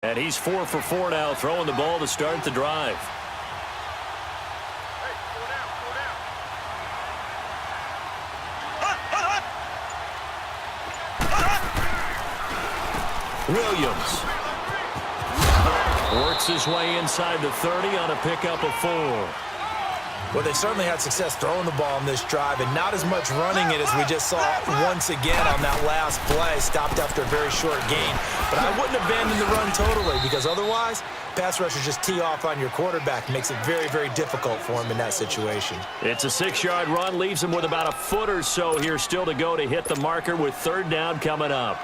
And he's 4 for 4 now, throwing the ball to start the drive. Williams works his way inside the 30 on a pickup of 4. Well, they certainly had success throwing the ball in this drive, and not as much running it as we just saw once again on that last play. Stopped after a very short gain. But I wouldn't abandon the run totally, because otherwise, pass rushers just tee off on your quarterback. Makes it very, very difficult for him in that situation. It's a 6-yard run, leaves him with about a foot or so here still to go to hit the marker with 3rd down coming up.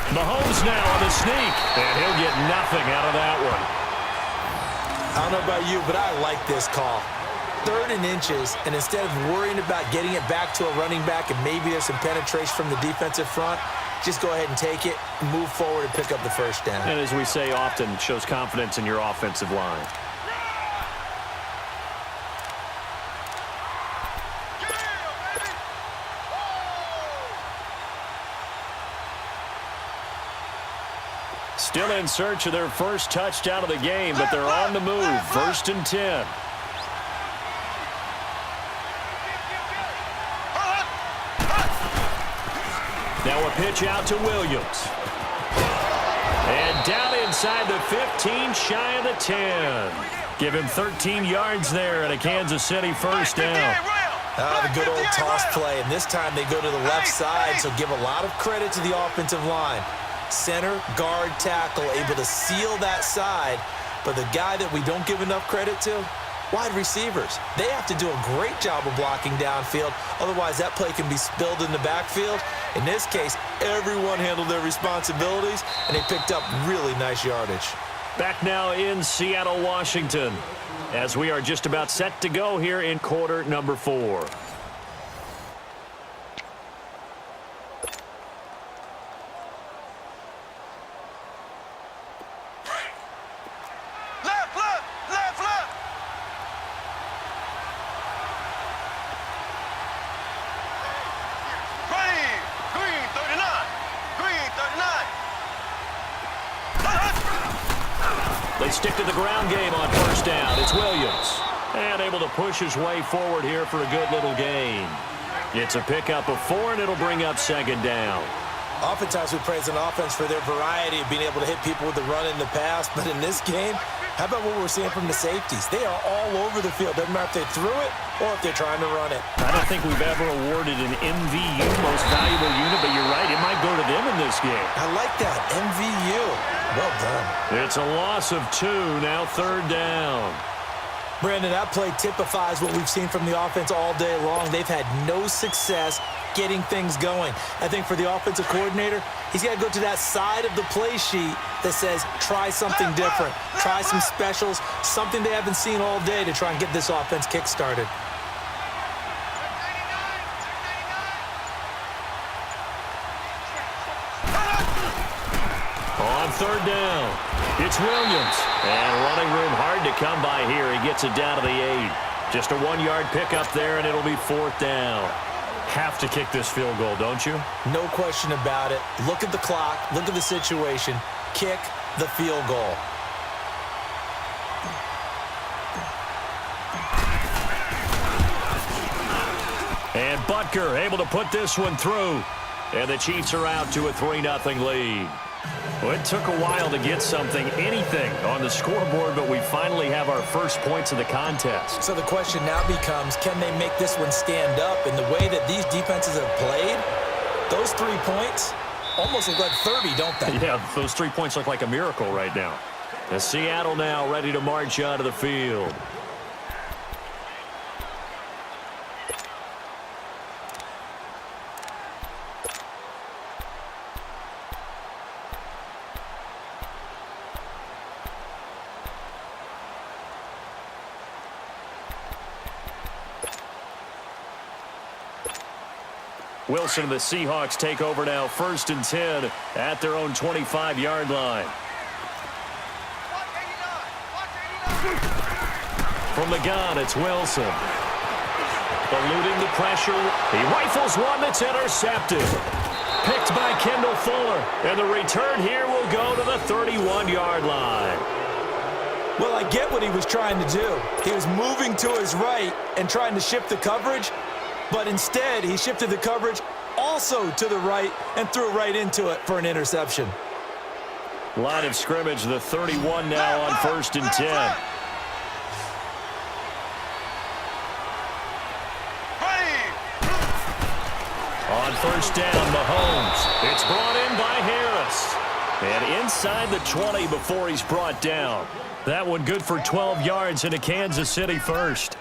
Mahomes now on the sneak, and he'll get nothing out of that one. I don't know about you, but I like this call. 3rd and inches, and instead of worrying about getting it back to a running back and maybe there's some penetration from the defensive front, just go ahead and take it, move forward, and pick up the 1st down. And as we say often, shows confidence in your offensive line. Still in search of their first touchdown of the game, but they're on the move. 1st and 10. Now a pitch out to Williams. And down inside the 15, shy of the 10. Give him 13 yards there and a Kansas City 1st down. The good old toss play, and this time they go to the left side, so give a lot of credit to the offensive line. Center, guard, tackle, able to seal that side. But the guy that we don't give enough credit to, wide receivers. They have to do a great job of blocking downfield. Otherwise, that play can be spilled in the backfield. In this case, everyone handled their responsibilities, and they picked up really nice yardage. Back now in Seattle, Washington, as we are just about set to go here in quarter number 4. They stick to the ground game on 1st down. It's Williams. And able to push his way forward here for a good little gain. It's a pickup of 4, and it'll bring up 2nd down. Oftentimes we praise an offense for their variety of being able to hit people with the run in the pass. But in this game, how about what we're seeing from the safeties? They are all over the field. Doesn't matter if they threw it or if they're trying to run it. I don't think we've ever awarded an MVU, most valuable unit, but you're right. It might go to them in this game. I like that. MVU. Well done. It's a loss of 2, now 3rd down. Brandon, that play typifies what we've seen from the offense all day long. They've had no success getting things going. I think for the offensive coordinator, he's got to go to that side of the play sheet that says try something different, try some specials, something they haven't seen all day to try and get this offense kick-started. On 3rd down, it's Williams. And running room hard to come by here. He gets it down to the 8. Just a 1-yard pickup there, and it'll be 4th down. Have to kick this field goal, don't you? No question about it. Look at the clock. Look at the situation. Kick the field goal. And Butker able to put this one through. And the Chiefs are out to a 3-0 lead. Well, it took a while to get something, anything, on the scoreboard, but we finally have our first points of the contest. So the question now becomes, can they make this one stand up? In the way that these defenses have played, those 3 points almost look like 30, don't they? Yeah, those 3 points look like a miracle right now. And Seattle now ready to march onto the field. Wilson and the Seahawks take over now, 1st and 10 at their own 25-yard line. From the gun, it's Wilson. Eluding the pressure. He rifles one that's intercepted. Picked by Kendall Fuller. And the return here will go to the 31-yard line. Well, I get what he was trying to do. He was moving to his right and trying to shift the coverage, but instead he shifted the coverage also to the right and threw right into it for an interception. Line of scrimmage, the 31 now on 1st and 10. On 1st down, Mahomes. It's brought in by Harris. And inside the 20 before he's brought down. That one good for 12 yards into Kansas City first.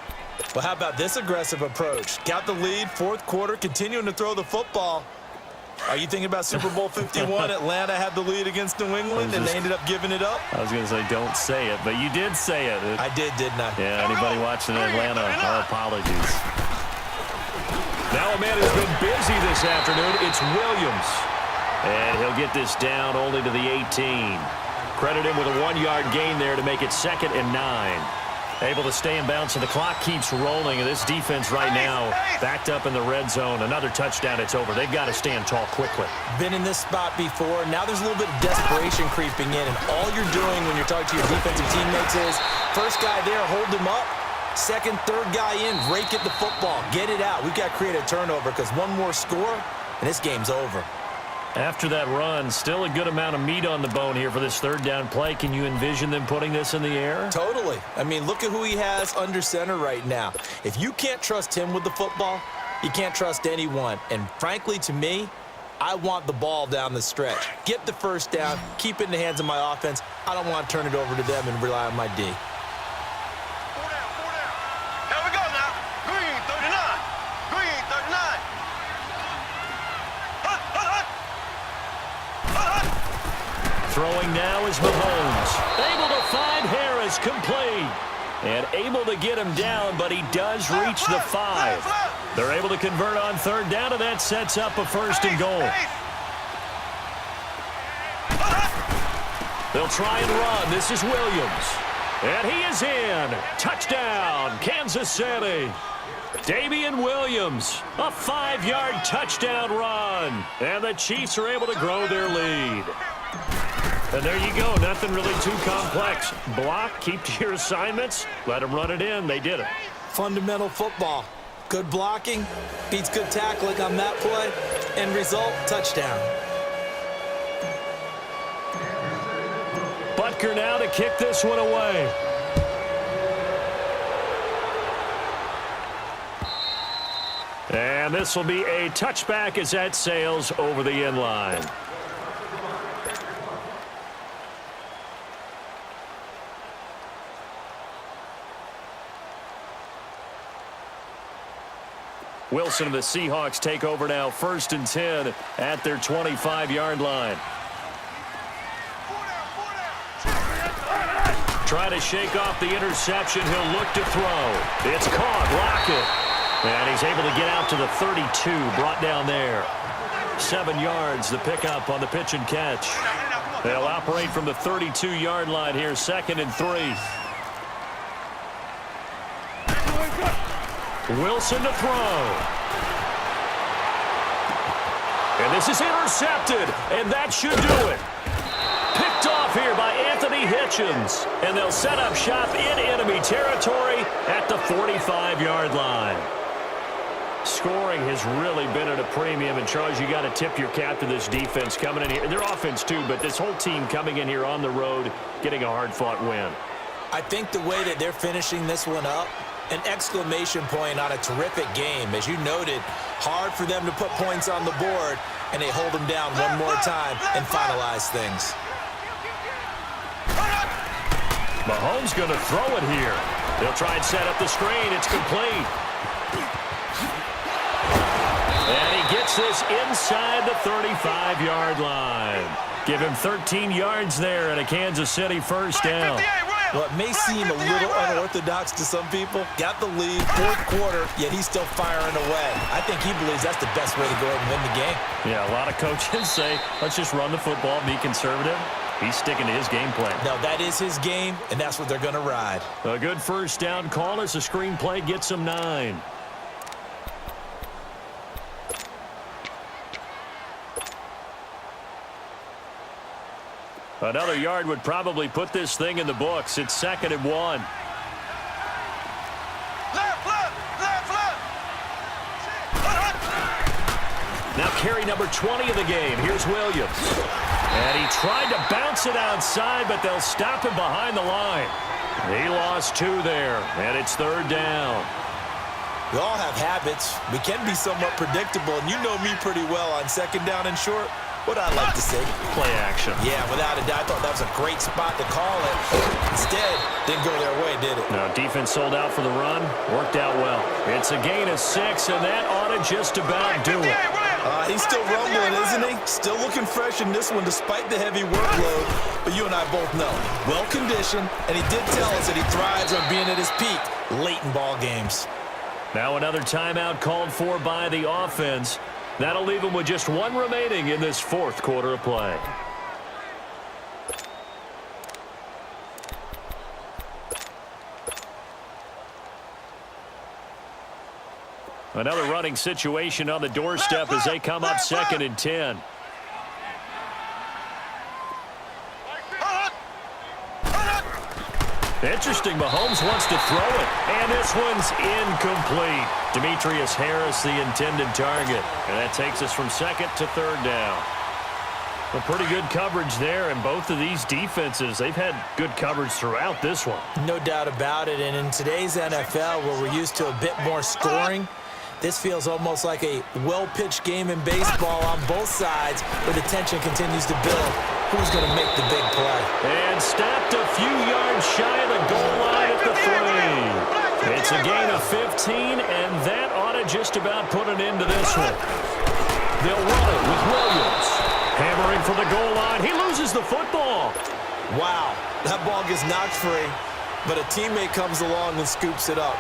Well, how about this aggressive approach? Got the lead, 4th quarter, continuing to throw the football. Are you thinking about Super Bowl 51? Atlanta had the lead against New England, and they ended up giving it up? I was going to say don't say it, but you did say it. I didn't I? Yeah, anybody watching Atlanta, our apologies. Now a man has been busy this afternoon. It's Williams. And he'll get this down only to the 18. Credit him with a 1-yard gain there to make it 2nd and 9. Able to stay in bounds, and the clock keeps rolling. And this defense right now backed up in the red zone. Another touchdown, it's over. They've got to stand tall quickly. Been in this spot before. Now there's a little bit of desperation creeping in. And all you're doing when you're talking to your defensive teammates is, first guy there, hold him up. Second, third guy in, rake at the football. Get it out. We've got to create a turnover because one more score, and this game's over. After that run, still a good amount of meat on the bone here for this 3rd down play. Can you envision them putting this in the air? Totally. I mean, look at who he has under center right now. If you can't trust him with the football, you can't trust anyone. And frankly, to me, I want the ball down the stretch. Get the 1st down, keep it in the hands of my offense. I don't want to turn it over to them and rely on my D. Throwing now is Mahomes. Able to find Harris, complete. And able to get him down, but he does reach the 5. They're able to convert on 3rd down, and that sets up a 1st and goal. They'll try and run. This is Williams. And he is in. Touchdown, Kansas City. Damian Williams, a 5-yard touchdown run. And the Chiefs are able to grow their lead. And there you go. Nothing really too complex. Block, keep to your assignments, let them run it in. They did it. Fundamental football. Good blocking beats good tackling on that play. End result, touchdown. Butker now to kick this one away. And this will be a touchback as that sails over the end line. Wilson and the Seahawks take over now, 1st and 10 at their 25-yard line. Try to shake off the interception. He'll look to throw. It's caught. Lockett. And he's able to get out to the 32. Brought down there. 7 yards, the pickup on the pitch and catch. They'll operate from the 32-yard line here, 2nd and 3. Wilson to throw. And this is intercepted, and that should do it. Picked off here by Anthony Hitchens, and they'll set up shop in enemy territory at the 45-yard line. Scoring has really been at a premium, and Charles, you got to tip your cap to this defense coming in here. Their offense too, but this whole team coming in here on the road, getting a hard-fought win. I think the way that they're finishing this one up, an exclamation point on a terrific game. As you noted, hard for them to put points on the board, and they hold them down one more time and finalize things. Mahomes going to throw it here. They'll try and set up the screen. It's complete. And he gets this inside the 35-yard line. Give him 13 yards there and a Kansas City 1st down. Well, it may seem a little unorthodox to some people. Got the lead, fourth quarter, yet he's still firing away. I think he believes that's the best way to go ahead and win the game. Yeah, a lot of coaches say, let's just run the football, be conservative. He's sticking to his game plan. No, that is his game, and that's what they're going to ride. A good first down call as the screenplay gets him 9. Another yard would probably put this thing in the books. It's 2nd and 1. Now carry number 20 of the game. Here's Williams. And he tried to bounce it outside, but they'll stop him behind the line. He lost 2 there, and it's 3rd down. We all have habits. We can be somewhat predictable, and you know me pretty well on 2nd down and short. What I like to say? Play action. Yeah, without a doubt. I thought that was a great spot to call it. Instead, didn't go their way, did it? No, defense sold out for the run. Worked out well. It's a gain of 6, and that ought to just about do it. He's still rumbling, isn't he? Still looking fresh in this one despite the heavy workload. But you and I both know, well-conditioned, and he did tell us that he thrives on being at his peak late in ball games. Now another timeout called for by the offense. That'll leave him with just 1 remaining in this 4th quarter of play. Another running situation on the doorstep as they come up 2nd and 10. Interesting, Mahomes wants to throw it, and this one's incomplete. Demetrius Harris, the intended target, and that takes us from 2nd to 3rd down. A pretty good coverage there, and both of these defenses, they've had good coverage throughout this one. No doubt about it, and in today's NFL, where we're used to a bit more scoring, this feels almost like a well-pitched game in baseball on both sides, where the tension continues to build. Who's going to make the big play? And stopped a few yards shy of the goal line at the 3. It's a gain of 15, and that ought to just about put an end to this one. They'll run it with Williams. Hammering for the goal line. He loses the football. Wow, that ball gets knocked free, but a teammate comes along and scoops it up.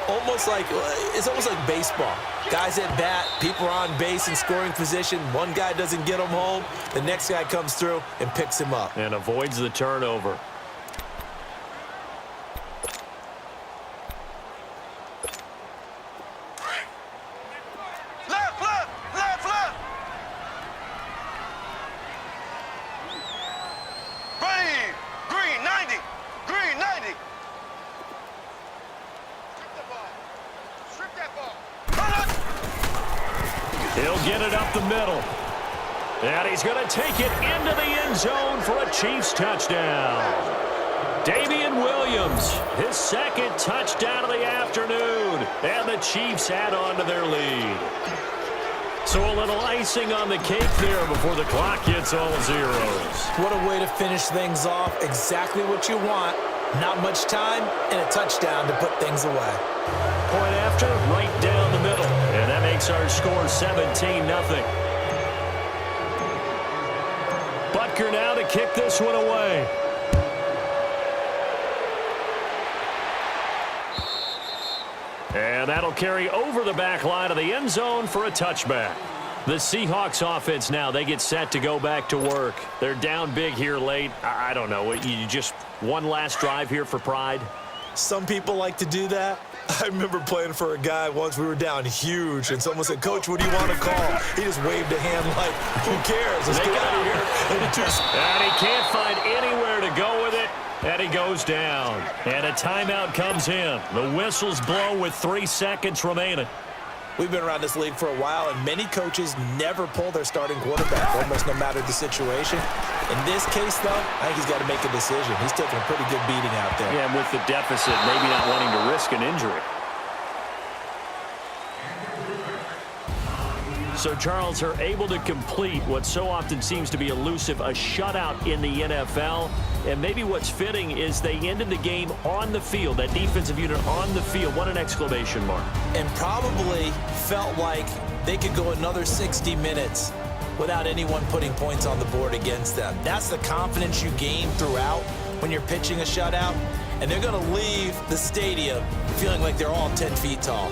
It's almost like baseball. Guys at bat, people are on base in scoring position. One guy doesn't get him home. The next guy comes through and picks him up. And avoids the turnover. Left. Green 90. He'll get it up the middle. And he's going to take it into the end zone for a Chiefs touchdown. Damian Williams, his 2nd touchdown of the afternoon. And the Chiefs add on to their lead. So a little icing on the cake there before the clock hits all zeros. What a way to finish things off. Exactly what you want. Not much time and a touchdown to put things away. Point after, right down the middle. And that makes our score 17-0. Butker now to kick this one away. And that'll carry over the back line of the end zone for a touchback. The Seahawks offense now, they get set to go back to work. They're down big here late. I don't know. You just one last drive here for pride? Some people like to do that. I remember playing for a guy once. We were down huge, and someone said, "Coach, what do you want to call?" He just waved a hand like, "Who cares? Let's get out of here." And he can't find anywhere to go with it, and he goes down. And a timeout comes in. The whistles blow with 3 seconds remaining. We've been around this league for a while, and many coaches never pull their starting quarterback, almost no matter the situation. In this case, though, I think he's got to make a decision. He's taking a pretty good beating out there. Yeah, and with the deficit, maybe not wanting to risk an injury. So Charles are able to complete what so often seems to be elusive, a shutout in the NFL. And maybe what's fitting is they ended the game on the field, that defensive unit on the field. What an exclamation mark. And probably felt like they could go another 60 minutes without anyone putting points on the board against them. That's the confidence you gain throughout when you're pitching a shutout, and they're going to leave the stadium feeling like they're all 10 feet tall.